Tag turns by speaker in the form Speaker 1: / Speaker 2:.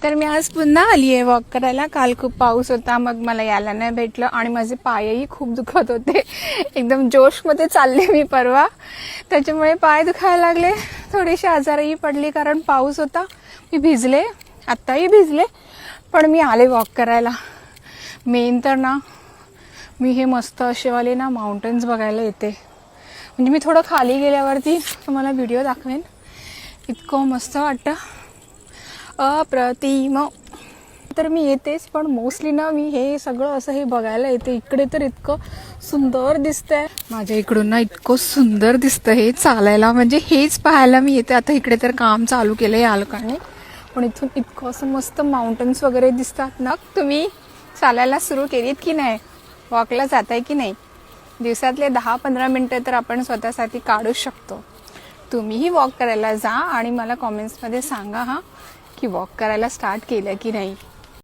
Speaker 1: तर मी आज पुन्हा आली आहे वॉक करायला. काल खूप पाऊस होता, मग मला यायला नाही भेटलं आणि माझे पायही खूप दुखत होते. एकदम जोशमध्ये चालले मी परवा, त्याच्यामुळे पाय दुखायला लागले. थोडीशी आजारही पडली कारण पाऊस होता. मी भिजले, आत्ताही भिजले, पण मी आले वॉक करायला. मेन तर ना मी हे मस्त असेवाले ना माउंटन्स बघायला येते. म्हणजे मी थोडं खाली गेल्यावरती तुम्हाला व्हिडिओ दाखवेन. इतकं मस्त वाटतं, अप्रतिम. तर मी येतेच, पण मोस्टली ना मी हे सगळं असं हे बघायला येते. इकडे तर इतकं सुंदर दिसतंय, माझ्या इकडून ना इतकं सुंदर दिसतं हे चालायला. म्हणजे हेच पाहायला मी येते. आता इकडे तर काम चालू केलं या लोकांनी, पण इथून इतकं असं मस्त माउंटन्स वगैरे दिसतात ना. तुम्ही चालायला सुरू केलीत की नाही, वॉकला जाताय की नाही? दिवसातले 10-15 मिनटं तर आपण स्वतःसाठी काढू शकतो. तुम्हीही वॉक करायला जा आणि मला कॉमेंट्समध्ये सांगा की वॉक करायला स्टार्ट केलं की नाही.